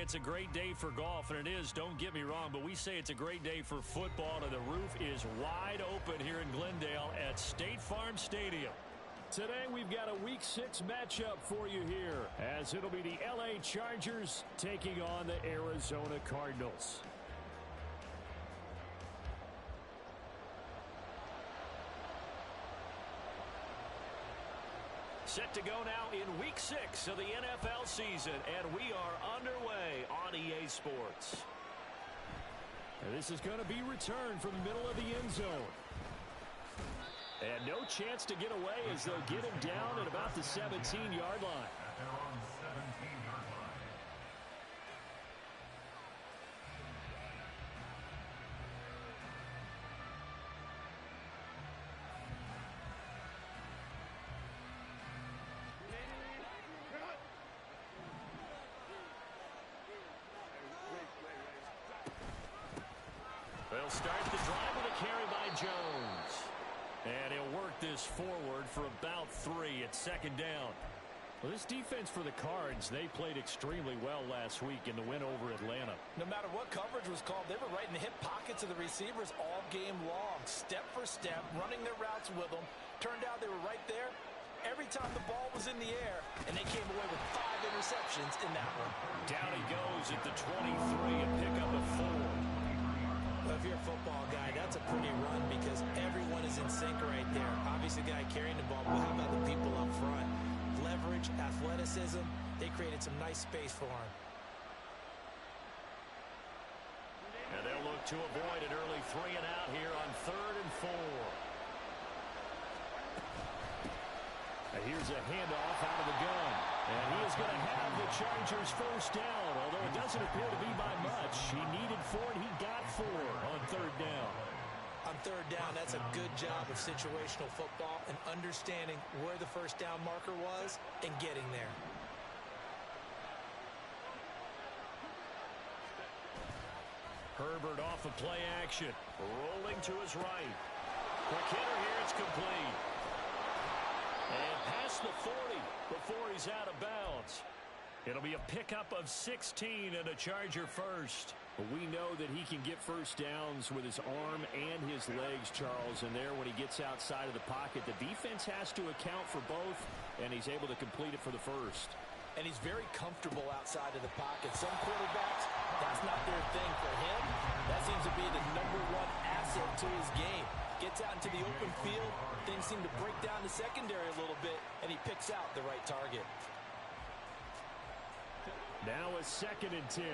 it's a great day for golf, and it is, don't get me wrong, but we say it's a great day for football, and the roof is wide open here in Glendale at State Farm Stadium. Today we've got a Week 6 matchup for you here, as it'll be the LA Chargers taking on the Arizona Cardinals. Set to go now in Week 6 of the NFL season, and we are underway on EA Sports. And this is going to be returned from the middle of the end zone. And no chance to get away as they'll get him down at about the 17-yard line. They'll start the drive with a carry by Jones. And he'll work this forward for about 3 at second down. Well, this defense for the Cards, they played extremely well last week in the win over Atlanta. No matter what coverage was called, they were right in the hip pockets of the receivers all game long, step for step, running their routes with them. Turned out they were right there every time the ball was in the air, and they came away with 5 interceptions in that one. Down he goes at the 23, a pickup of 4. Well, if you're a football guy, that's a pretty run because everyone is in sync right there. Obviously, the guy carrying the ball, but how about the people up front? Leverage, athleticism, they created some nice space for him. And they'll look to avoid an early 3 and out here on 3rd and 4. And here's a handoff out of the gun. And he is going to have the Chargers first down, although it doesn't appear to be by much. He needed 4, and he got 4 on 3rd down. On 3rd down, that's a good job of situational football and understanding where the first down marker was and getting there. Herbert off of play action. Rolling to his right. Quick hitter here, it's complete. And past the 40 before he's out of bounds. It'll be a pickup of 16 and a Charger first. But we know that he can get first downs with his arm and his legs, Charles. And there, when he gets outside of the pocket, the defense has to account for both, and he's able to complete it for the first. And he's very comfortable outside of the pocket. Some quarterbacks, that's not their thing. For him, that seems to be the #1 asset to his game. Gets out into the open field, things seem to break down the secondary a little bit, and he picks out the right target. Now a 2nd and 10.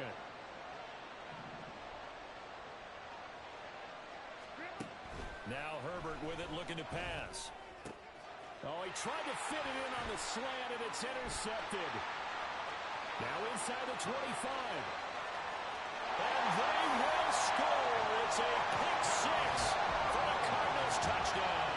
Now Herbert with it, looking to pass. Oh, he tried to fit it in on the slant, and it's intercepted. Now inside the 25. And they will score. It's a pick 6 for the Cardinals touchdown.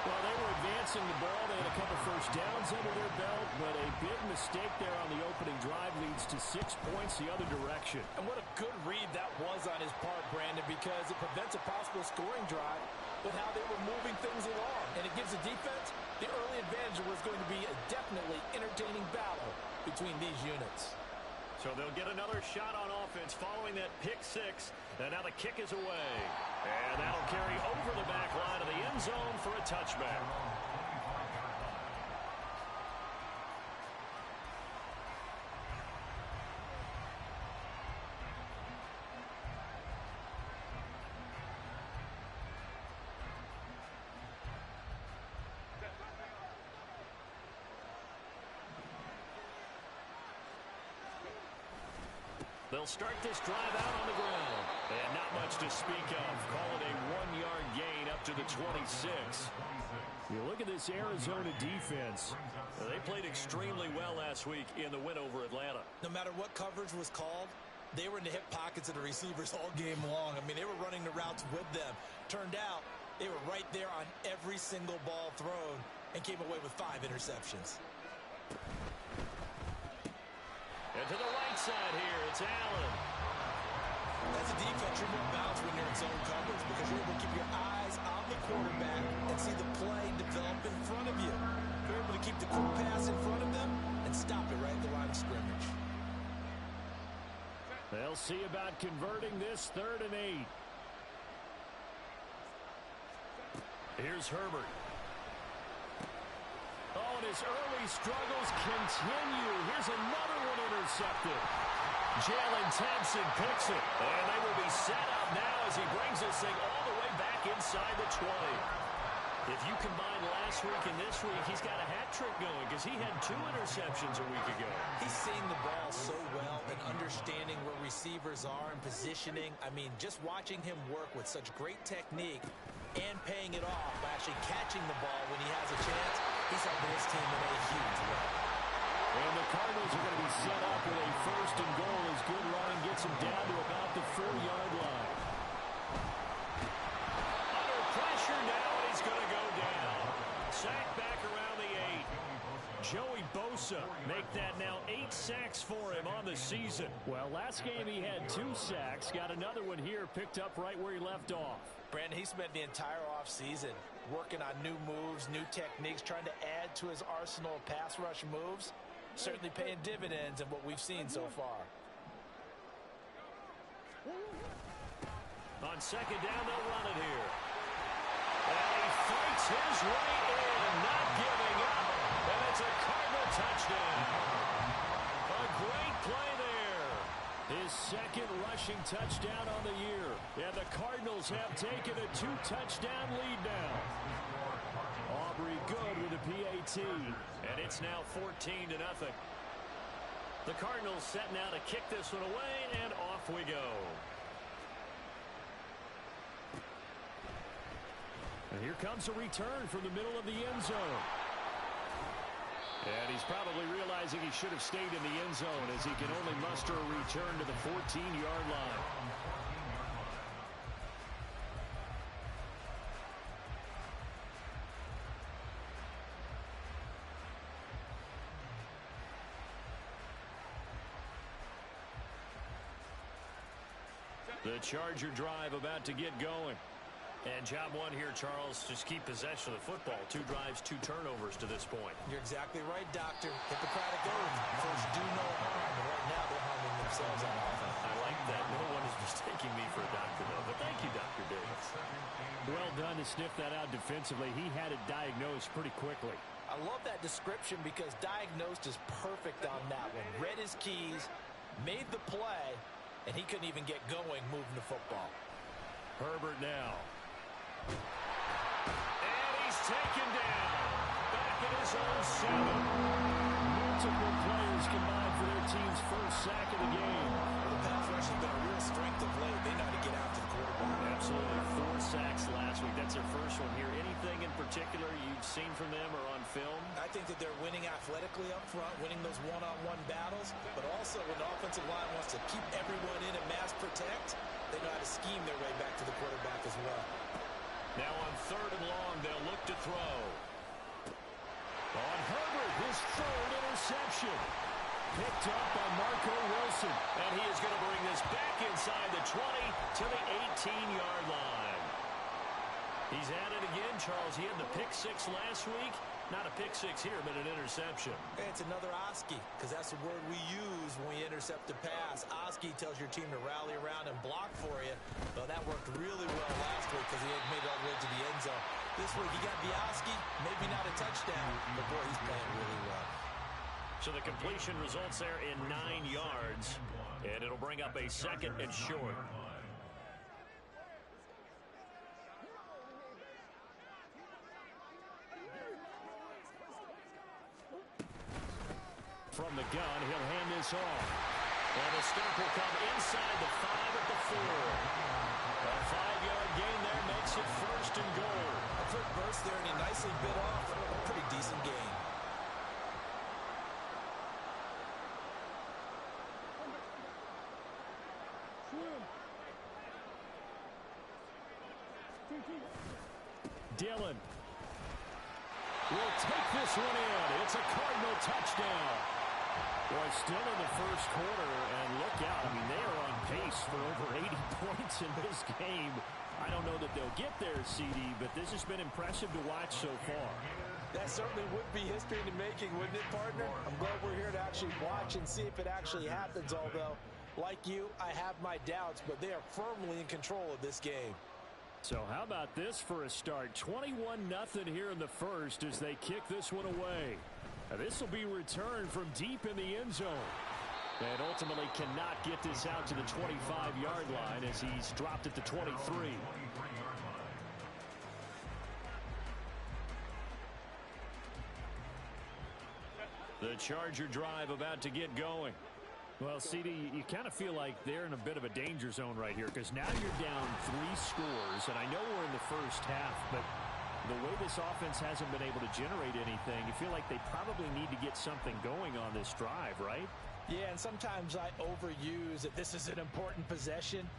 Well, they were advancing the ball. They had a couple first downs under their belt, but a big mistake there on the opening drive leads to 6 points the other direction. And what a good read that was on his part, Brandon, because it prevents a possible scoring drive with how they were moving things along. And it gives the defense the early advantage. Was going to be a definitely entertaining battle between these units. So they'll get another shot on offense following that pick 6. And now the kick is away. And that'll carry over the back line of the end zone for a touchback. They'll start this drive out on the ground. And not much to speak of. Call it a 1-yard gain up to the 26. You look at this Arizona defense. They played extremely well last week in the win over Atlanta. No matter what coverage was called, they were in the hip pockets of the receivers all game long. I mean, they were running the routes with them. Turned out they were right there on every single ball thrown and came away with 5 interceptions. And to the right side here, it's Allen. As a defense, you're more balanced when you're in zone coverage because you're able to keep your eyes on the quarterback and see the play develop in front of you. You're able to keep the quick pass in front of them and stop it right at the line of scrimmage. They'll see about converting this 3rd and 8. Here's Herbert. Oh, and his early struggles continue. Here's another one intercepted. Jalen Thompson picks it. And they will be set up now as he brings this thing all the way back inside the 20. If you combine last week and this week, he's got a hat trick going because he had 2 interceptions a week ago. He's seeing the ball so well and understanding where receivers are and positioning. I mean, just watching him work with such great technique and paying it off by actually catching the ball when he has a chance, he's helping his team in a huge way. And the Cardinals are going to be set up with a 1st and goal as good running gets him down to about the 4-yard line. Under pressure now, and he's going to go down. Sack back around the 8. Joey Bosa make that now 8 sacks for him on the season. Well, last game he had 2 sacks. Got another one here picked up right where he left off. Brandon, he spent the entire offseason working on new moves, new techniques, trying to add to his arsenal of pass rush moves. Certainly paying dividends in what we've seen so far. On 2nd down, they'll run it here. And he fights his way in, not giving up. And it's a Cardinal touchdown. A great play there. His 2nd rushing touchdown on the year. And the Cardinals have taken a 2-touchdown lead now. Aubrey good with a PAT. And it's now 14-0. The Cardinals set now to kick this one away, and off we go. And here comes a return from the middle of the end zone. And he's probably realizing he should have stayed in the end zone as he can only muster a return to the 14-yard line. The Charger drive about to get going. And job one here, Charles, just keep possession of the football. 2 drives, 2 turnovers to this point. You're exactly right, Doctor. Hippocratic oath. First, do no harm. And right now, they're harming themselves on offense. I like that. No one is mistaking me for a doctor, though. But thank you, Dr. Davis. Well done to sniff that out defensively. He had it diagnosed pretty quickly. I love that description because diagnosed is perfect on that one. Read his keys, made the play, and he couldn't even get going moving the football. Herbert now. And he's taken down. Back at his own 7. Multiple players combined for their team's first sack of the game. Well, the pass rush has been a real strength of late. They know how to get after the quarterback. Absolutely. 4 sacks last week. That's their first one here. Anything in particular you've seen from them or on film? I think that they're winning athletically up front, winning those one-on-one battles, but also when the offensive line wants to keep everyone in and mass protect, they know how to scheme their way back to the quarterback as well. Now on 3rd and long, they'll look to throw. On Herbert, his 3rd interception. Picked up by Marco Wilson. And he is going to bring this back inside the 20 to the 18-yard line. He's at it again, Charles. He had the pick 6 last week. Not a pick 6 here, but an interception. It's another Oski, because that's the word we use when we intercept a pass. Oski tells your team to rally around and block for you. Well, that worked really well last week because he had made it all the way to the end zone. This week, he got the Oski, maybe not a touchdown, but boy, he's playing really well. So the completion results there in 9 yards, and it'll bring up a 2nd and short. From the gun, he'll hand this off. And the stop will come inside the 5 at the 4. A 5-yard gain there makes it 1st and goal. A quick burst there, and he nicely bit off a pretty decent gain. Dillon will take this one in. It's a Cardinal touchdown. Well, still in the first quarter, and look out. I mean, they are on pace for over 80 points in this game. I don't know that they'll get there, CD, but this has been impressive to watch so far. That certainly would be history in the making, wouldn't it, partner? I'm glad we're here to actually watch and see if it actually happens, although Like you, I have my doubts, but they are firmly in control of this game. So how about this for a start? 21-0 here in the first as they kick this one away. Now this will be returned from deep in the end zone. And ultimately cannot get this out to the 25-yard line as he's dropped at the 23. The Charger drive about to get going. Well, CD, you kind of feel like they're in a bit of a danger zone right here because now you're down 3 scores, and I know we're in the first half, but the way this offense hasn't been able to generate anything, you feel like they probably need to get something going on this drive, right? Yeah, and sometimes I overuse that this is an important possession,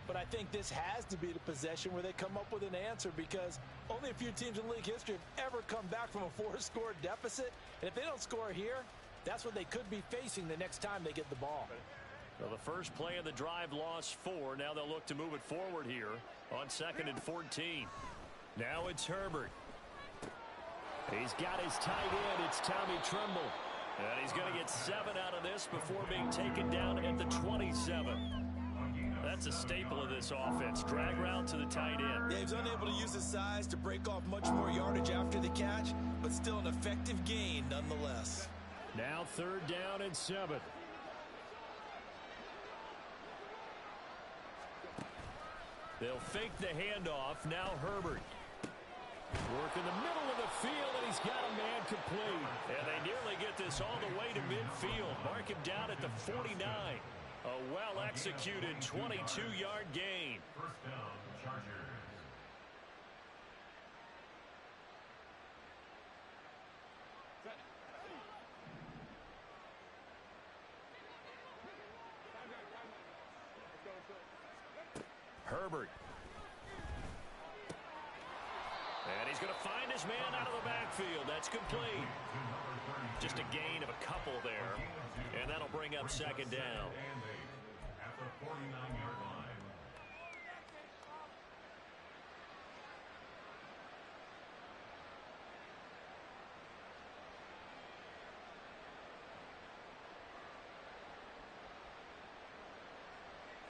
but I think this has to be the possession where they come up with an answer because only a few teams in league history have ever come back from a 4-score deficit, and if they don't score here, that's what they could be facing the next time they get the ball. Well, the first play of the drive lost 4. Now they'll look to move it forward here on 2nd and 14. Now it's Herbert. He's got his tight end. It's Tommy Tremble. And he's going to get 7 out of this before being taken down at the 27. That's a staple of this offense. Drag route to the tight end. Yeah, he's unable to use his size to break off much more yardage after the catch, but still an effective gain nonetheless. Now 3rd down and 7. They'll fake the handoff. Now Herbert. Work in the middle of the field, and he's got a man complete. And they nearly get this all the way to midfield. Mark him down at the 49. A well-executed 22-yard gain. First down, Chargers. Herbert. And he's going to find his man out of the backfield. That's complete. Just a gain of a couple there. And that'll bring up 2nd down. At the 49-yard line.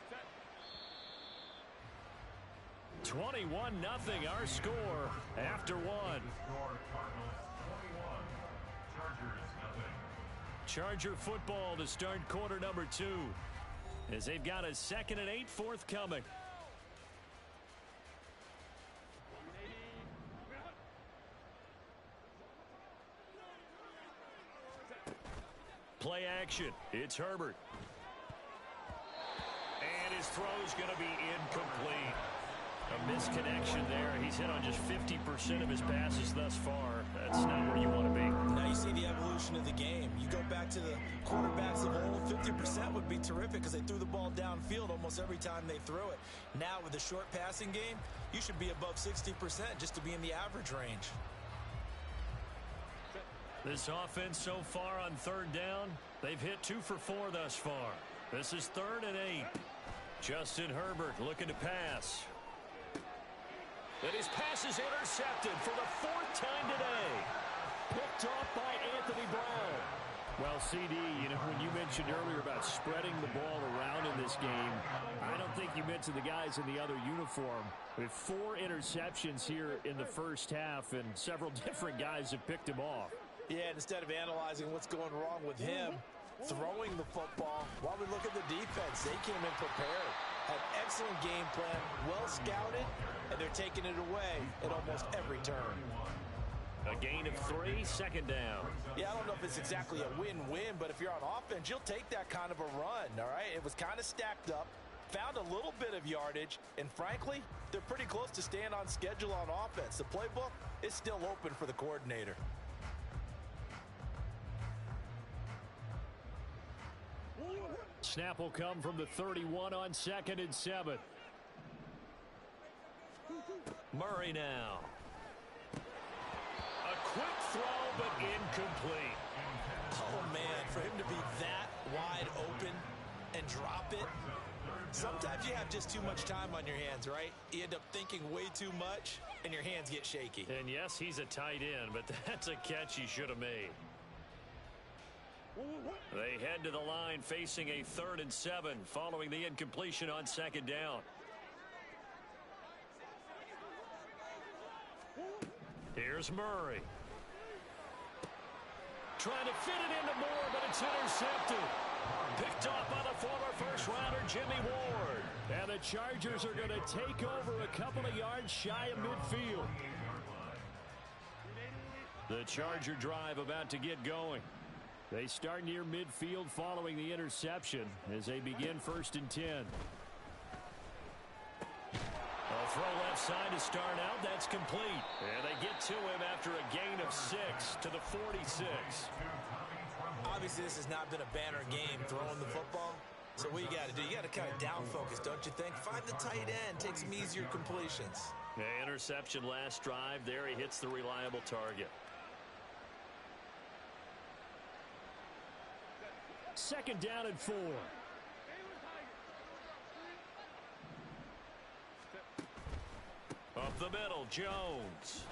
Set. 21-0 our score after 1. Score Cardinals 21, Chargers nothing. Charger football to start quarter number 2 as they've got a 2nd and 8 forthcoming. Play action. It's Herbert. And his throw's going to be incomplete. A misconnection there. He's hit on just 50% of his passes thus far. That's not where you want to be. Now you see the evolution of the game. You go back to the quarterbacks of old, 50% would be terrific because they threw the ball downfield almost every time they threw it. Now with the short passing game, you should be above 60% just to be in the average range. This offense so far on 3rd down, they've hit 2 for 4 thus far. This is 3rd and 8. Justin Herbert looking to pass. And his pass is intercepted for the 4th time today. Picked off by Anthony Brown. Well, CD, you know, when you mentioned earlier about spreading the ball around in this game, I don't think you mentioned the guys in the other uniform. With 4 interceptions here in the first half, and several different guys have picked him off. Yeah, instead of analyzing what's going wrong with him, throwing the football, while we look at the defense, they came in prepared. Had excellent game plan, well scouted, and they're taking it away at almost every turn. A gain of 3, 2nd down. Yeah, I don't know if it's exactly a win-win, but if you're on offense, you'll take that kind of a run, all right? It was kind of stacked up, found a little bit of yardage, and frankly, they're pretty close to staying on schedule on offense. The playbook is still open for the coordinator. Snap will come from the 31 on 2nd and 7. Murray now. A quick throw, but incomplete. Oh, man, for him to be that wide open and drop it, sometimes you have just too much time on your hands, right? You end up thinking way too much, and your hands get shaky. And yes, he's a tight end, but that's a catch he should have made. They head to the line facing a 3rd and 7 following the incompletion on 2nd down. Here's Murray. Trying to fit it into Moore, but it's intercepted. Picked off by the former first-rounder, Jimmy Ward. And the Chargers are going to take over a couple of yards shy of midfield. The Charger drive about to get going. They start near midfield following the interception as they begin 1st and 10. A throw left side to start out. That's complete. And they get to him after a gain of 6 to the 46. Obviously, this has not been a banner game throwing the football. So what you got to do, you got to kind of down focus, don't you think? Find the tight end, take some easier completions. Yeah, interception last drive. There he hits the reliable target. 2nd down and 4. Up the middle, Jones.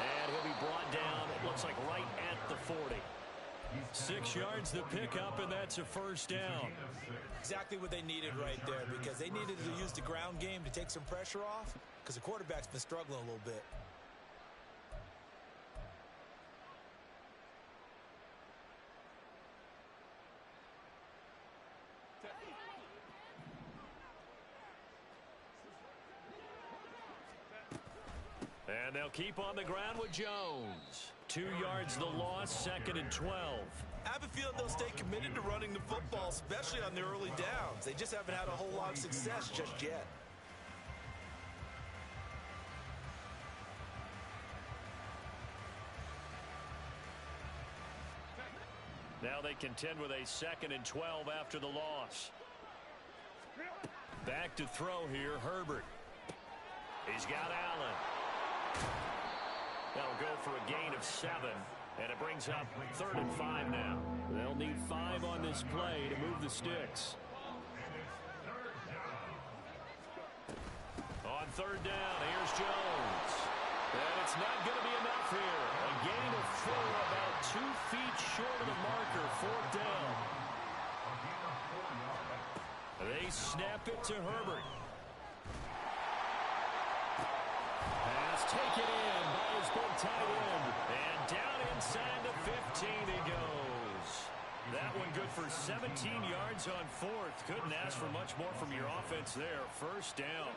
And he'll be brought down, it looks like right at the 40. 6 yards the pickup, and that's a 1st down. Exactly what they needed right there, because they needed to use the ground game to take some pressure off, because the quarterback's been struggling a little bit. And they'll keep on the ground with Jones. 2 yards the loss, 2nd and 12. I have a feeling they'll stay committed to running the football, especially on the early downs. They just haven't had a whole lot of success just yet. Now they contend with a 2nd and 12 after the loss. Back to throw here, Herbert. He's got Allen. That'll go for a gain of 7, and it brings up 3rd and 5 now. They'll need 5 on this play to move the sticks. On 3rd down, here's Jones. And it's not going to be enough here. A gain of 4, about 2 feet short of the marker, 4th down. They snap it to Herbert. Pass taken in by his big tight end. And down inside the 15 he goes. That one good for 17 yards on 4th. Couldn't ask for much more from your offense there. 1st down.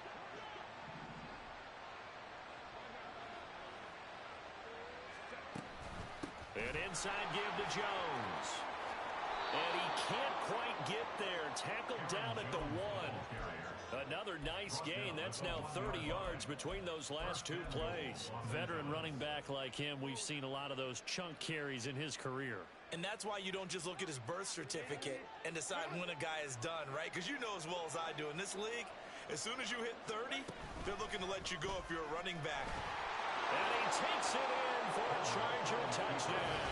An inside give to Jones. And he can't quite get there. Tackled down at the 1. Another nice gain. That's now 30 yards between those last 2 plays. Veteran running back like him, we've seen a lot of those chunk carries in his career. And that's why you don't just look at his birth certificate and decide when a guy is done, right? Because you know as well as I do, in this league, as soon as you hit 30, they're looking to let you go if you're a running back. And he takes it in for a Charger touchdown.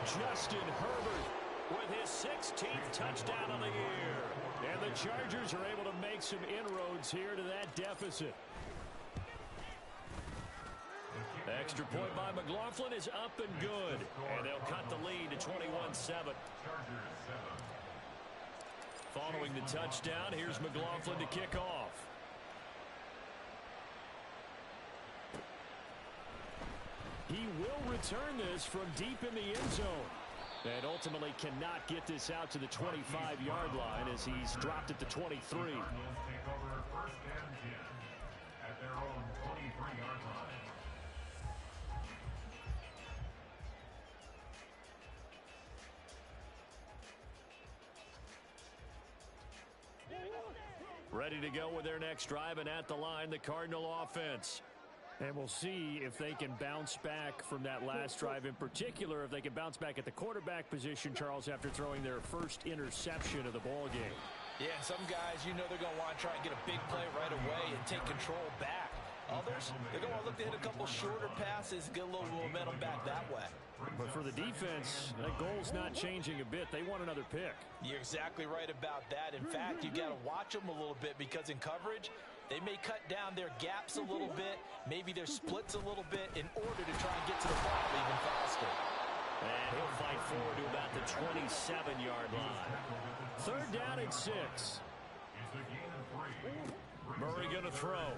Justin Herbert with his 16th touchdown of the year. And the Chargers are able to make some inroads here to that deficit. Extra point by McLaughlin is up and good. And they'll cut the lead to 21-7. Following the touchdown, here's McLaughlin to kick off. He will return this from deep in the end zone. And ultimately cannot get this out to the 25-yard line as he's dropped at the 23. Take over 1st and 10 at their own 23-yard line. Ready to go with their next drive, and at the line, the Cardinal offense. And we'll see if they can bounce back from that last drive, in particular, if they can bounce back at the quarterback position, Charles, after throwing their first interception of the ball game. Yeah, some guys, you know they're going to want to try and get a big play right away and take control back. Others, they're going to look to hit a couple shorter passes, get a little momentum back that way. But for the defense, that goal's not changing a bit. They want another pick. You're exactly right about that. In fact, you got to watch them a little bit, because in coverage, they may cut down their gaps a little bit, maybe their splits a little bit, in order to try and get to the ball even faster. And he'll fight forward to about the 27-yard line. Third down and 6. Murray going to throw.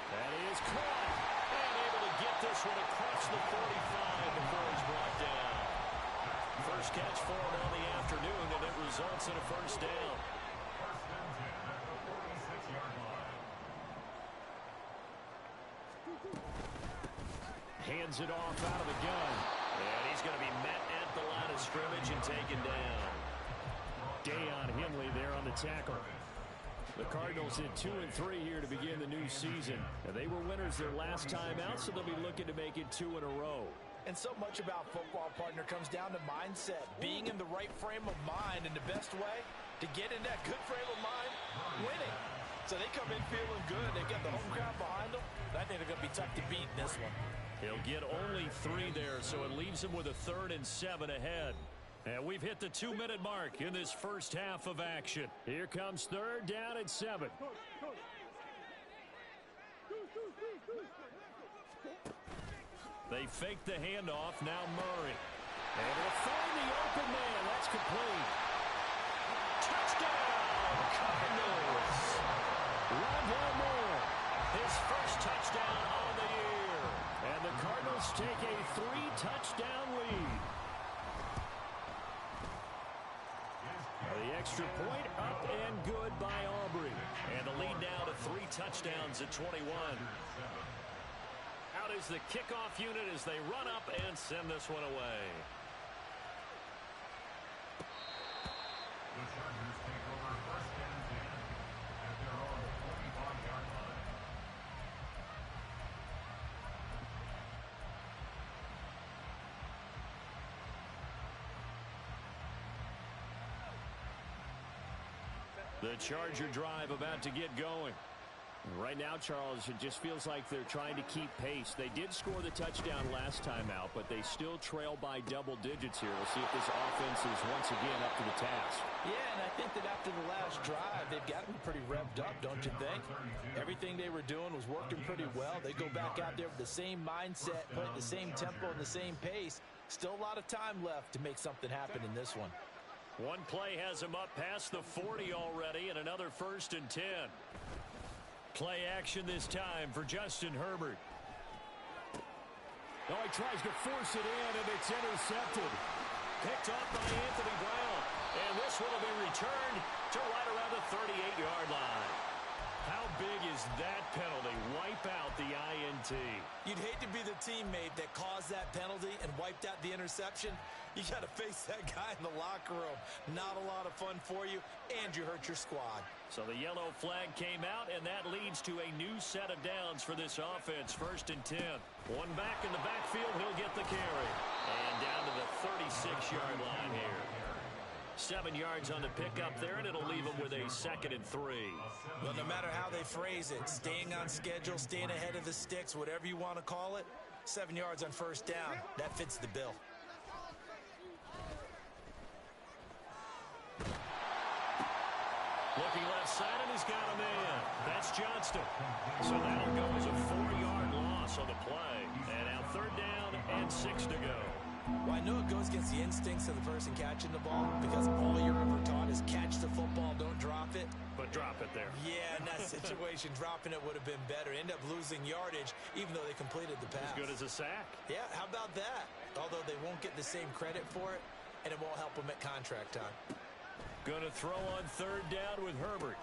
That is caught. And able to get this one across the 45 before he's brought down. First catch for him on the afternoon, and it results in a first down. Hands it off out of the gun. And he's going to be met at the line of scrimmage and taken down. Dayon Henley there on the tackle. The Cardinals hit 2-3 here to begin the new season. And they were winners their last time out, so they'll be looking to make it 2 in a row. And so much about football, partner, comes down to mindset. Being in the right frame of mind, and the best way to get in that good frame of mind, winning. So they come in feeling good. They got the home crowd behind them. I think they're going to be tough to beat in this one. He'll get only 3 there, so it leaves him with a 3rd and 7 ahead. And we've hit the 2-minute mark in this first half of action. Here comes 3rd down and 7. They fake the handoff. Now Murray. And will find the open man. That's complete. Touchdown, Cardinals. Rondell Moore, his first touchdown on the year. And the Cardinals take a 3-touchdown lead. The extra point up and good by Aubrey. And the lead now to 3 touchdowns at 21. Out is the kickoff unit as they run up and send this one away. The Chargers take over first and 10 at their own 45-yard line. The Charger drive about to get going. Right now, Charles, it just feels like they're trying to keep pace. They did score the touchdown last time out, but they still trail by double digits here. We'll see if this offense is once again up to the task. Yeah, and I think that after the last drive, they've got to be pretty revved up, don't you think? Everything they were doing was working pretty well. They go back out there with the same mindset, playing the same tempo and the same pace. Still a lot of time left to make something happen in this one. One play has him up past the 40 already, and another 1st and 10. Play action this time for Justin Herbert. Oh, he tries to force it in, and it's intercepted. Picked up by Anthony Brown. And this one will be returned to right around the 38-yard line. How big is that penalty? Wipe out the INT. You'd hate to be the teammate that caused that penalty and wiped out the interception. You got to face that guy in the locker room. Not a lot of fun for you, and you hurt your squad. So the yellow flag came out, and that leads to a new set of downs for this offense. 1st and 10. One back in the backfield, he'll get the carry. And down to the 36-yard line here. 7 yards on the pickup there, and it'll leave him with a 2nd and 3. Well, no matter how they phrase it, staying on schedule, staying ahead of the sticks, whatever you want to call it, 7 yards on 1st down, that fits the bill. Looking left side, and he's got a man. That's Johnston. So that'll go as a 4-yard loss on the play. And now 3rd down and 6 to go. Well, I know it goes against the instincts of the person catching the ball because all you're ever taught is catch the football, don't drop it. But drop it there. Yeah, in that situation, dropping it would have been better. End up losing yardage, even though they completed the pass. As good as a sack. Yeah, how about that? Although they won't get the same credit for it, and it won't help them at contract time. Going to throw on 3rd down with Herbert.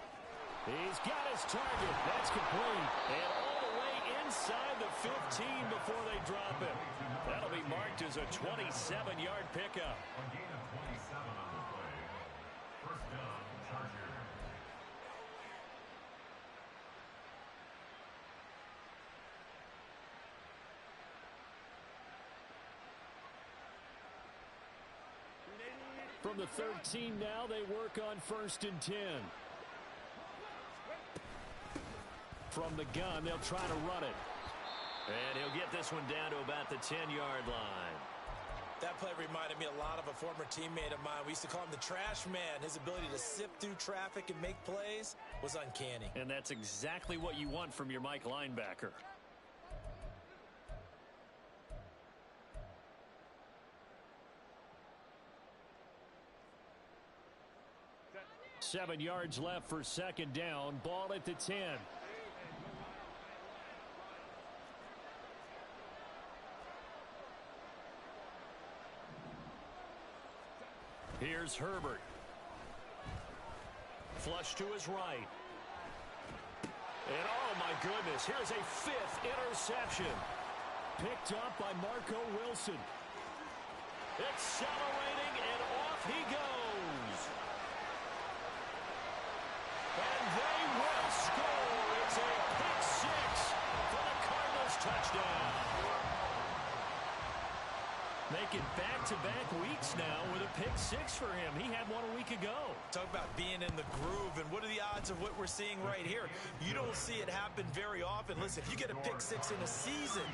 He's got his target. That's complete. And all the way inside the 15 before they drop it. That'll be marked as a 27-yard pickup. A gain of 27 on the play. First down, Chargers. From the 13 now, they work on 1st and 10. From the gun, they'll try to run it. And he'll get this one down to about the 10-yard line. That play reminded me a lot of a former teammate of mine. We used to call him the trash man. His ability to sift through traffic and make plays was uncanny. And that's exactly what you want from your Mike linebacker. 7 yards left for second down. Ball at the 10. Here's Herbert. Flush to his right. And oh my goodness, here's a 5th interception. Picked up by Marco Wilson. Accelerating, and off he goes. And they will score. It's a pick 6 for the Cardinals touchdown. Making back-to-back weeks now with a pick 6 for him. He had one a week ago. Talk about being in the groove, and what are the odds of what we're seeing right here? You don't see it happen very often. Listen, if you get a pick 6 in a season,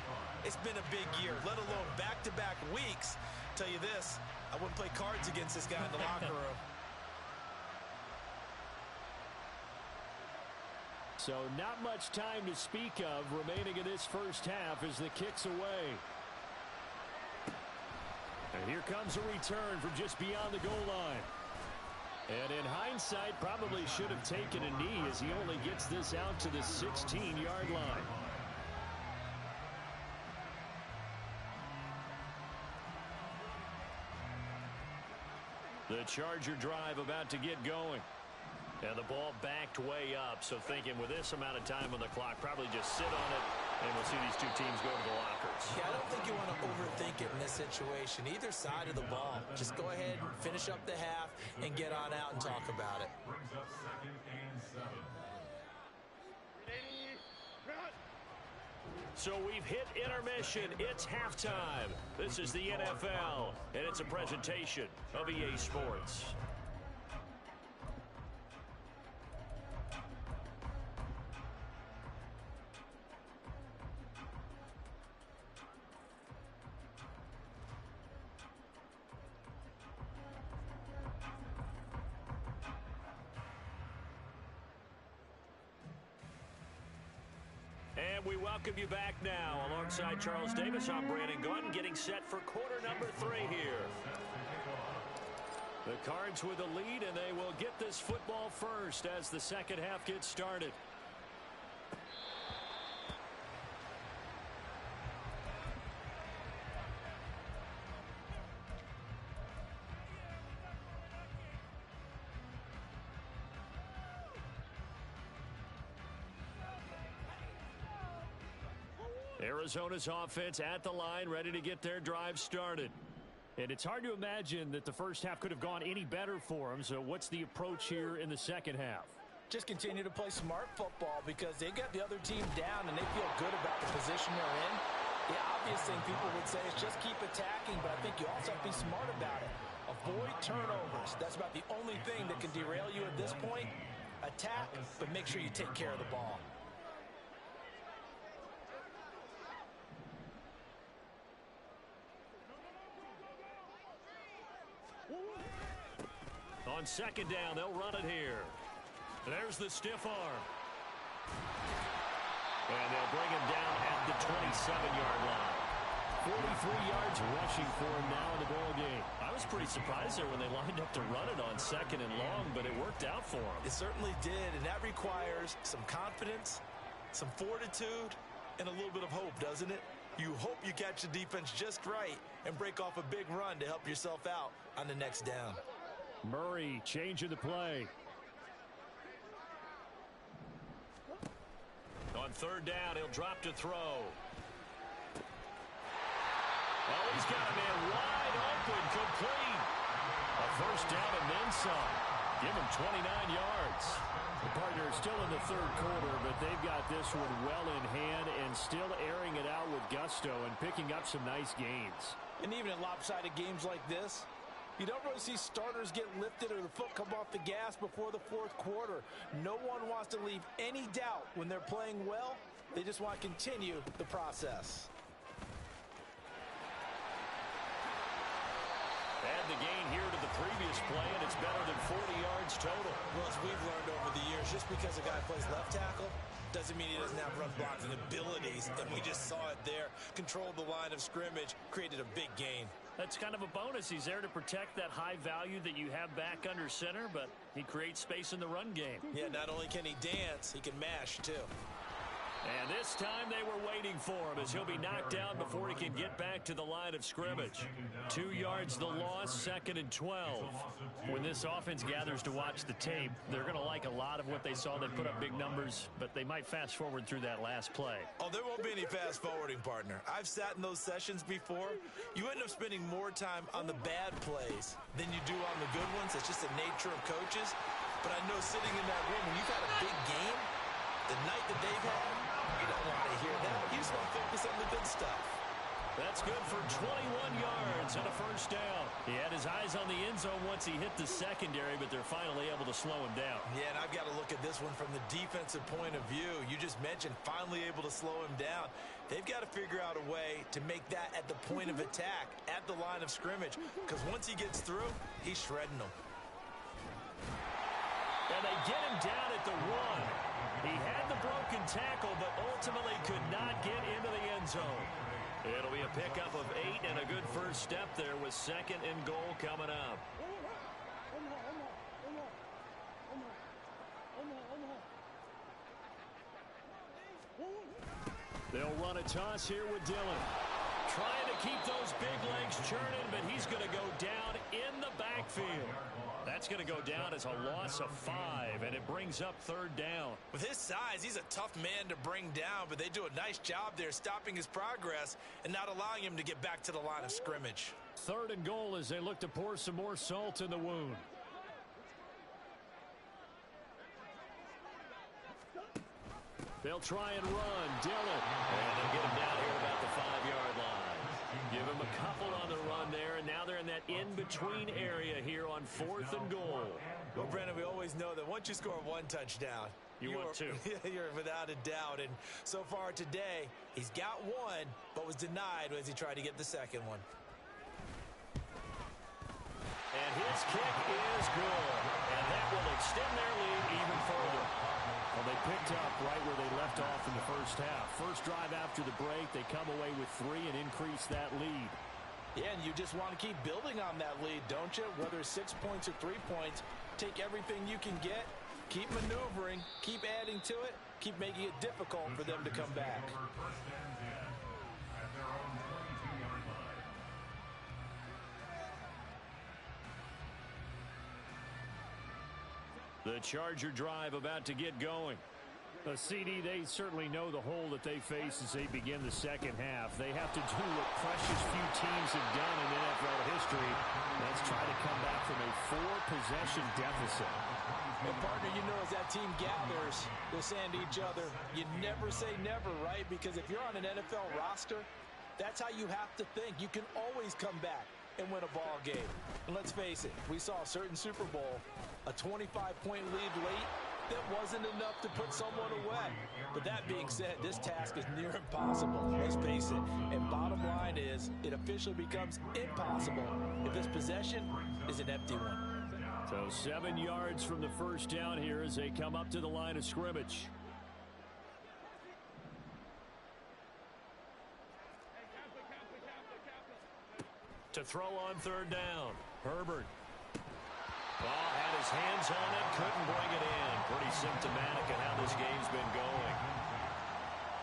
it's been a big year, let alone back-to-back weeks. Tell you this, I wouldn't play cards against this guy in the locker room. So not much time to speak of remaining in this first half as the kick's away. And here comes a return from just beyond the goal line. And in hindsight, probably should have taken a knee as he only gets this out to the 16-yard line. The Charger drive about to get going. And the ball backed way up, so thinking with this amount of time on the clock, probably just sit on it, and we'll see these two teams go to the lockers. Yeah, I don't think you want to overthink it in this situation, either side of the ball. Just go ahead and finish up the half and get on out and talk about it. Brings up 2nd and 7. So we've hit intermission. It's halftime. This is the NFL, and it's a presentation of EA Sports. And we welcome you back now. Alongside Charles Davis, I'm Brandon Gunn, getting set for quarter number 3 here. The Cards with a lead, and they will get this football first as the second half gets started. Arizona's offense at the line, ready to get their drive started. And it's hard to imagine that the first half could have gone any better for them. So what's the approach here in the second half? Just continue to play smart football because they got the other team down and they feel good about the position they're in. The obvious thing people would say is just keep attacking, but I think you also have to be smart about it. Avoid turnovers. That's about the only thing that can derail you at this point. Attack, but make sure you take care of the ball. On second down, they'll run it here. There's the stiff arm. And they'll bring him down at the 27-yard line. 43 yards rushing for him now in the ball game. I was pretty surprised there when they lined up to run it on second and long, but it worked out for him. It certainly did, and that requires some confidence, some fortitude, and a little bit of hope, doesn't it? You hope you catch the defense just right and break off a big run to help yourself out on the next down. Murray changing the play. On third down, he'll drop to throw. Oh, he's got a man wide open, complete. A first down and then some. Give him 29 yards. The partner is still in the third quarter, but they've got this one well in hand and still airing it out with gusto and picking up some nice gains. And even in lopsided games like this, you don't really see starters get lifted or the foot come off the gas before the fourth quarter. No one wants to leave any doubt when they're playing well. They just want to continue the process. Add the gain here to the previous play, and it's better than 40 yards total. Well, as we've learned over the years, just because a guy plays left tackle doesn't mean he doesn't have run blocking abilities, and we just saw it there. Controlled the line of scrimmage, created a big gain. That's kind of a bonus. He's there to protect that high value that you have back under center, but he creates space in the run game. Yeah, not only can he dance, he can mash, too. And this time they were waiting for him as he'll be knocked down before he can get back to the line of scrimmage. 2 yards the loss, 2nd and 12. When this offense gathers to watch the tape, they're going to like a lot of what they saw. They put up big numbers, but they might fast forward through that last play. Oh, there won't be any fast forwarding, partner. I've sat in those sessions before. You end up spending more time on the bad plays than you do on the good ones. It's just the nature of coaches. But I know sitting in that room, when you've had a big game, the night that they've had, you don't want to hear that. You just want to focus on the good stuff. That's good for 21 yards and a first down. He had his eyes on the end zone once he hit the secondary, but they're finally able to slow him down. Yeah, and I've got to look at this one from the defensive point of view. You just mentioned finally able to slow him down. They've got to figure out a way to make that at the point of attack, at the line of scrimmage, because once he gets through, he's shredding them. And they get him down at the 1. He had the broken tackle, but ultimately could not get into the end zone. It'll be a pickup of 8 and a good first step there with 2nd and goal coming up. They'll run a toss here with Dillon. Trying to keep those big legs churning, but he's going to go down in the backfield. That's going to go down as a loss of 5, and it brings up 3rd down. With his size, he's a tough man to bring down, but they do a nice job there stopping his progress and not allowing him to get back to the line of scrimmage. 3rd and goal as they look to pour some more salt in the wound. They'll try and run. Dillon. And they'll get him down here about the 5-yard line. Give him a couple on the run there, and now they're in that in-between area here on 4th and goal. Well, Brandon, we always know that once you score 1 touchdown, you want 2. You're without a doubt. And so far today, he's got 1, but was denied as he tried to get the 2nd one. And his kick is good. And that will extend their lead even further. Well, they picked up right where they left off in the first half. First drive after the break, they come away with 3 and increase that lead. Yeah, and you just want to keep building on that lead, don't you? Whether it's 6 points or 3 points, take everything you can get, keep maneuvering, keep adding to it, keep making it difficult for them to come back. The Charger drive about to get going. The CD, they certainly know the hole that they face as they begin the second half. They have to do what precious few teams have done in NFL history. Let's try to come back from a 4-possession deficit. And partner, you know, as that team gathers, they're saying to each other, you never say never, right? Because if you're on an NFL roster, that's how you have to think. You can always come back and win a ball game. And let's face it, we saw a certain Super Bowl, a 25-point lead late, that wasn't enough to put someone away. But that being said, this task is near impossible. Let's face it. And bottom line is, it officially becomes impossible if this possession is an empty one. So 7 yards from the first down here as they come up to the line of scrimmage. To throw on 3rd down. Herbert. Ball had his hands on it, couldn't bring it in. Pretty symptomatic of how this game's been going.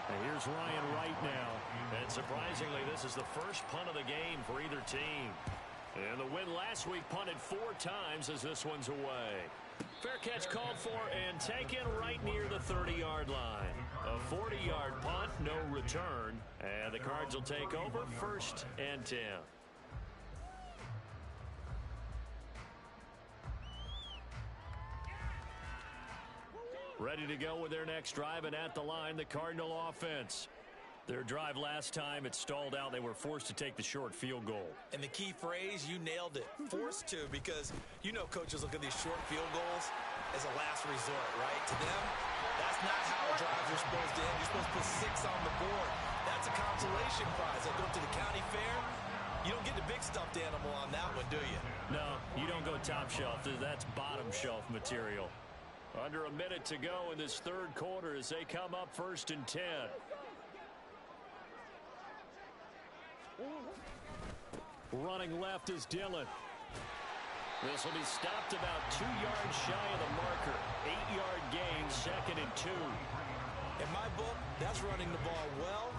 And here's Ryan Wright now. And surprisingly, this is the first punt of the game for either team. And the win last week punted 4 times as this one's away. Fair catch called for and taken right near the 30-yard line. A 40-yard punt, no return. And the Cards will take over 1st and 10. Ready to go with their next drive, and at the line, the Cardinal offense. Their drive last time, it stalled out. They were forced to take the short field goal. And the key phrase, you nailed it. Forced to, because you know coaches look at these short field goals as a last resort, right? To them, that's not how drives are supposed to end. You're supposed to put 6 on the board. That's a consolation prize. I go to the county fair. You don't get the big stuffed animal on that one, do you? No, you don't go top shelf. That's bottom shelf material. Under a minute to go in this 3rd quarter as they come up 1st and 10. Running left is Dillon. This will be stopped about 2 yards shy of the marker. 8-yard gain, 2nd and 2. In my book, that's running the ball well,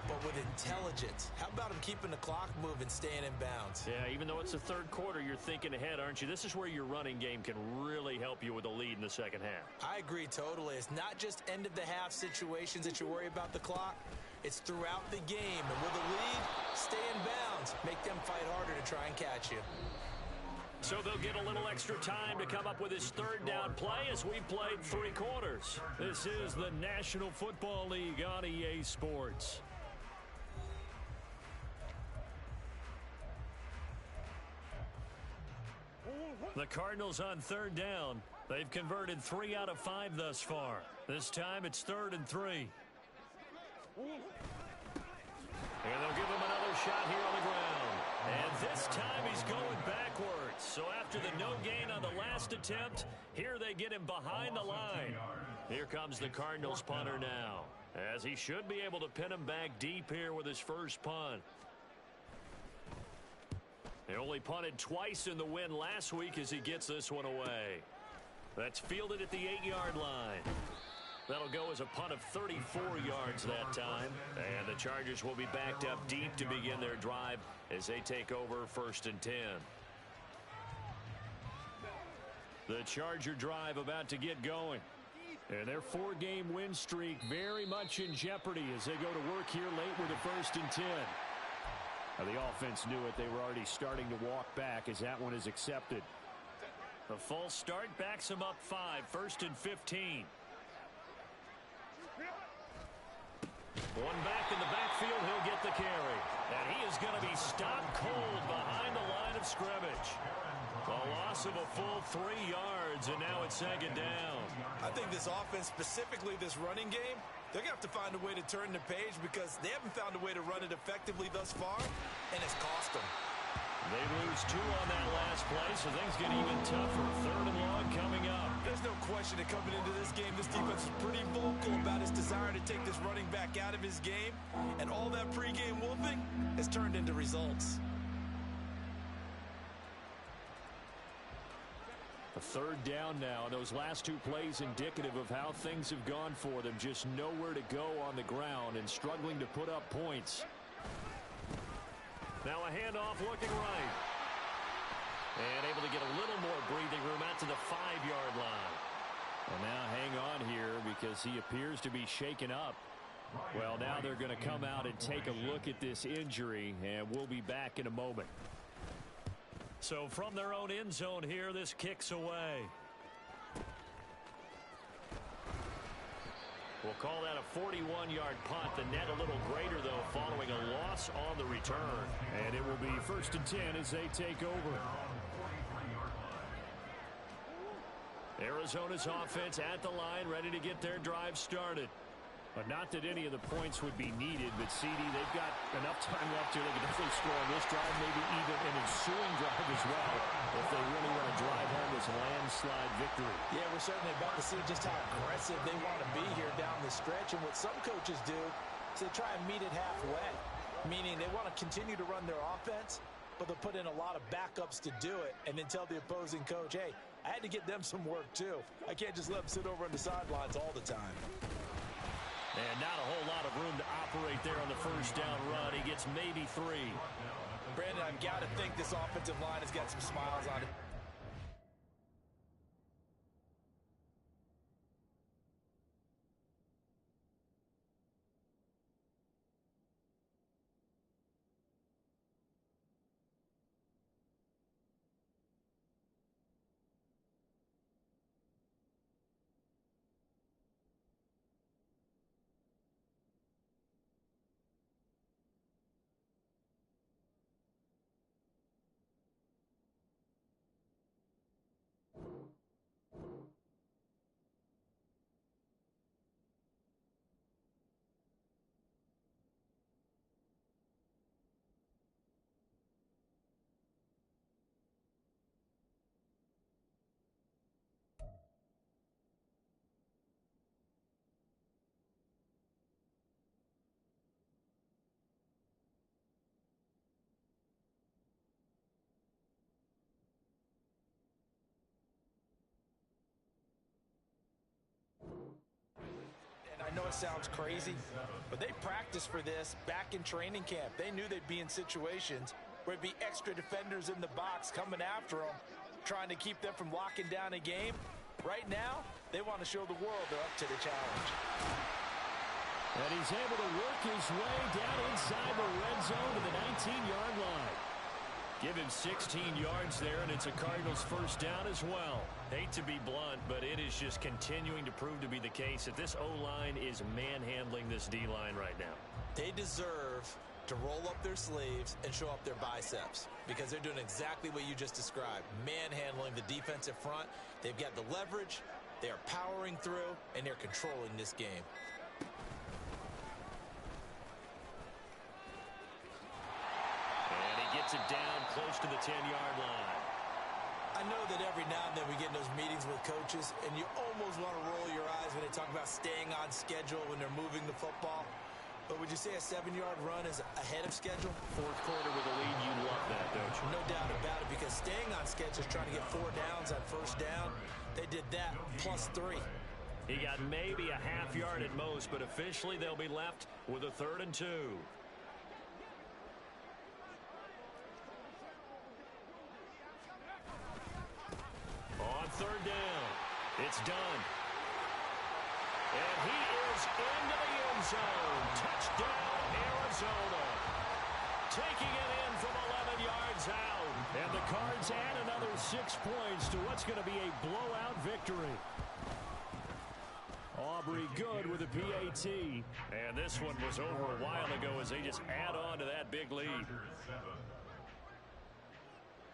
but with intelligence. How about him keeping the clock moving, staying in bounds? Yeah, even though it's the third quarter, you're thinking ahead, aren't you? This is where your running game can really help you with a lead in the second half. I agree totally. It's not just end-of-the-half situations that you worry about the clock. It's throughout the game. And with a lead, stay in bounds. Make them fight harder to try and catch you. So they'll get a little extra time to come up with his third down play as we played 3 quarters. This is the National Football League on EA Sports. The Cardinals on third down. They've converted 3 out of 5 thus far. This time it's 3rd and 3. And they'll give him another shot here on the ground. And this time he's going backwards. So after the no gain on the last attempt, here they get him behind the line. Here comes the Cardinals punter now, as he should be able to pin him back deep here with his first punt. He only punted twice in the win last week as he gets this one away. That's fielded at the 8-yard line. That'll go as a punt of 34 yards that time. And the Chargers will be backed up deep to begin their drive as they take over 1st and 10. The Charger drive about to get going. And their 4-game win streak very much in jeopardy as they go to work here late with a 1st and 10. Now, the offense knew it. They were already starting to walk back as that one is accepted. The false start backs him up 5, 1st and 15. One back in the backfield, he'll get the carry. And he is going to be stopped cold behind the line of scrimmage. A loss of a full 3 yards, and now it's 2nd down. I think this offense, specifically this running game, they're going to have to find a way to turn the page because they haven't found a way to run it effectively thus far, and it's cost them. They lose 2 on that last play, so things get even tougher. 3rd and long coming up. There's no question that coming into this game, this defense is pretty vocal about his desire to take this running back out of his game, and all that pregame wolfing has turned into results. A 3rd down now. Those last 2 plays indicative of how things have gone for them. Just nowhere to go on the ground and struggling to put up points. Now a handoff looking right. And able to get a little more breathing room out to the 5-yard line. Well, now hang on here because he appears to be shaken up. Well, now they're going to come out and take a look at this injury, and we'll be back in a moment. So from their own end zone here, this kicks away. We'll call that a 41-yard punt. The net a little greater, though, following a loss on the return. And it will be 1st and 10 as they take over. Arizona's offense at the line, ready to get their drive started. But not that any of the points would be needed, but CD, they've got enough time left here. They can definitely score on this drive, maybe even an ensuing drive as well, if they really want to drive home this landslide victory. Yeah, we're certainly about to see just how aggressive they want to be here down the stretch. And what some coaches do is they try and meet it halfway, meaning they want to continue to run their offense, but they'll put in a lot of backups to do it and then tell the opposing coach, hey, I had to get them some work too. I can't just let them sit over on the sidelines all the time. And not a whole lot of room to operate there on the 1st down run. He gets maybe 3. Brandon, I've got to think this offensive line has got some smiles on it. sounds crazy, but they practiced for this back in training camp. They knew they'd be in situations where it'd be extra defenders in the box coming after them, trying to keep them from locking down a game. Right now, they want to show the world they're up to the challenge. And he's able to work his way down inside the red zone to the 19-yard line. Give him 16 yards there, and it's a Cardinals first down as well. Hate to be blunt, but it is just continuing to prove to be the case that this O-line is manhandling this D-line right now. They deserve to roll up their sleeves and show up their biceps because they're doing exactly what you just described, manhandling the defensive front. They've got the leverage, they are powering through, and they're controlling this game. And he gets it down close to the 10-yard line. I know that every now and then we get in those meetings with coaches, and you almost want to roll your eyes when they talk about staying on schedule when they're moving the football. But would you say a 7-yard run is ahead of schedule? Fourth quarter with a lead, you love that, don't you? No doubt about it, because staying on schedule is trying to get 4 downs on first down. They did that plus 3. He got maybe a half yard at most, but officially they'll be left with a 3rd and 2. On 3rd down, it's done. And he is into the end zone. Touchdown, Arizona. Taking it in from 11 yards out. And the Cards add another 6 points to what's going to be a blowout victory. Aubrey good with a PAT. And this one was over a while ago as they just add on to that big lead.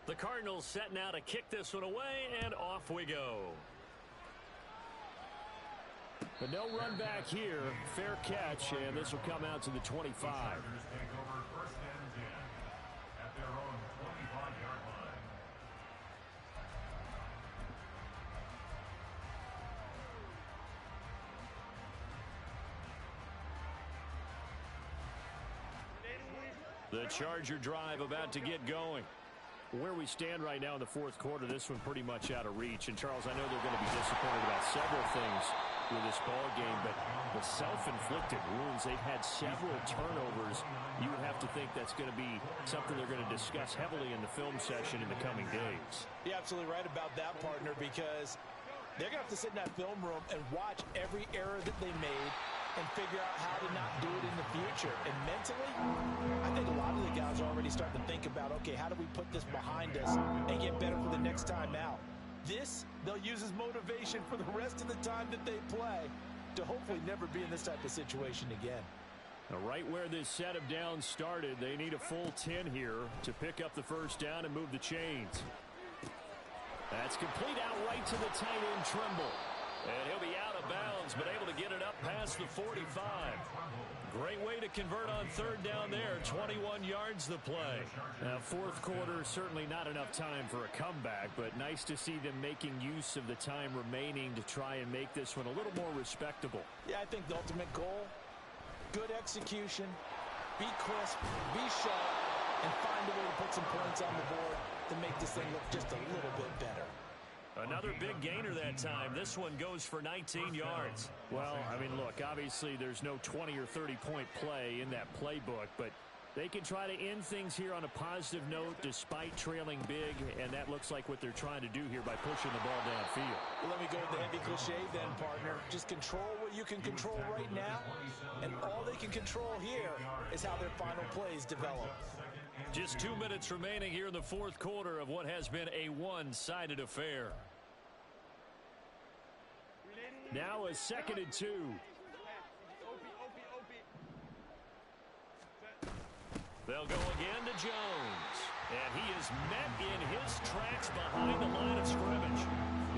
The Cardinals set now to kick this one away, and off we go. But no run back here. Fair catch, and this will come out to the 25. The Charger drive about to get going. Where we stand right now in the fourth quarter, this one pretty much out of reach. And, Charles, I know they're going to be disappointed about several things with this ball game, but the self-inflicted wounds, they've had several turnovers. You would have to think that's going to be something they're going to discuss heavily in the film session in the coming days. You're absolutely right about that, partner, because they're going to have to sit in that film room and watch every error that they made and figure out how to not do it in the future. And mentally, I think a lot of the guys are already starting to think about, okay, how do we put this behind us and get better for the next time out? This, they'll use as motivation for the rest of the time that they play to hopefully never be in this type of situation again. Now, right where this set of downs started, they need a full 10 here to pick up the first down and move the chains. That's complete out right to the tight end, Trimble. And he'll be out of bounds, but able to get it up past the 45. Great way to convert on 3rd down there. 21 yards the play. Now, fourth quarter, certainly not enough time for a comeback, but nice to see them making use of the time remaining to try and make this one a little more respectable. Yeah, I think the ultimate goal, good execution, be crisp, be sharp, and find a way to put some points on the board to make this thing look just a little bit better. Another big gainer that time. This one goes for 19 yards. Well, I mean, look, obviously there's no 20 or 30-point play in that playbook, but they can try to end things here on a positive note despite trailing big, and that looks like what they're trying to do here by pushing the ball downfield. Well, let me go with the heavy cliche then, partner. Just control what you can control right now, and all they can control here is how their final plays develop. Just 2 minutes remaining here in the fourth quarter of what has been a one-sided affair. Now a 2nd and 2. They'll go again to Jones. And he is met in his tracks behind the line of scrimmage.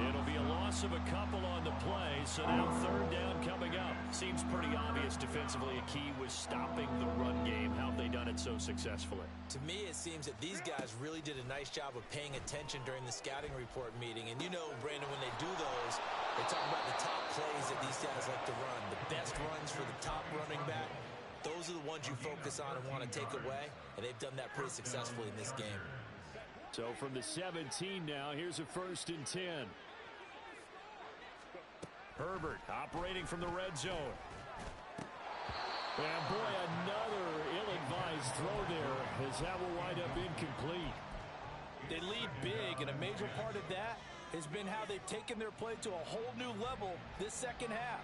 It'll be a loss of a couple on the play, so now 3rd down coming up. Seems pretty obvious defensively a key was stopping the run game. How have they done it so successfully? To me, it seems that these guys really did a nice job of paying attention during the scouting report meeting. And you know, Brandon, when they do those, they talk about the top plays that these guys like to run, the best runs for the top running back. Those are the ones you focus on and want to take away, and they've done that pretty successfully in this game. So from the 17 now, here's a 1st and 10. Herbert operating from the red zone. And boy, another ill-advised throw there, as that will wind up incomplete. They lead big, and a major part of that has been how they've taken their play to a whole new level this second half.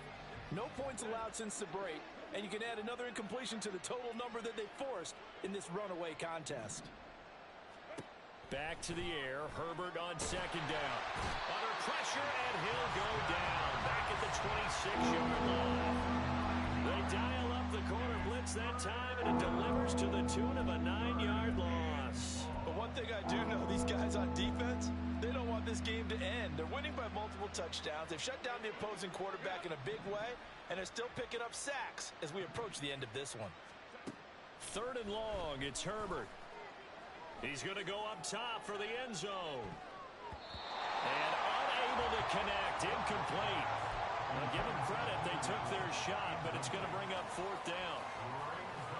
No points allowed since the break, and you can add another incompletion to the total number that they forced in this runaway contest. Back to the air. Herbert on second down. Under pressure, and he'll go down. Back at the 26-yard line. They dial up the corner blitz that time, and it delivers to the tune of a 9-yard loss. But one thing I do know, these guys on defense, they don't want this game to end. They're winning by multiple touchdowns. They've shut down the opposing quarterback in a big way, and they're still picking up sacks as we approach the end of this one. 3rd and long, it's Herbert. He's going to go up top for the end zone. And unable to connect, incomplete. Now, give them credit, they took their shot, but it's going to bring up 4th down.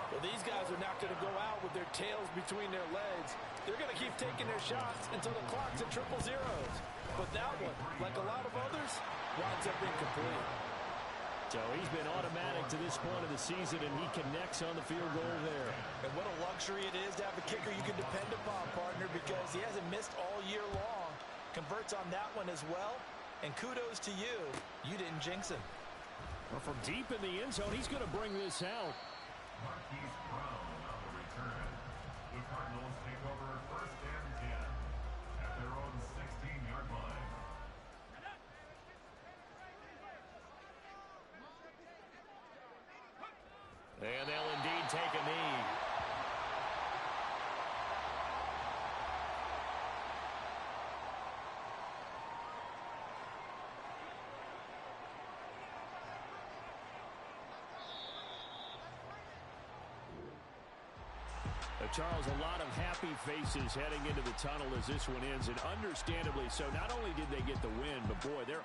Well, these guys are not going to go out with their tails between their legs. They're going to keep taking their shots until the clock's at triple zeros. But that one, like a lot of others, winds up incomplete. So he's been automatic to this point of the season, and he connects on the field goal there. And what a luxury it is to have a kicker you can depend upon, partner, because he hasn't missed all year long. Converts on that one as well. And kudos to you. You didn't jinx him. Well, from deep in the end zone, he's going to bring this out. Marquise Brown on the return. The Cardinals take over 1st and 10 at their own 16-yard line. And they'll indeed take a knee. Charles, a lot of happy faces heading into the tunnel as this one ends, and understandably so. Not only did they get the win, but boy, they're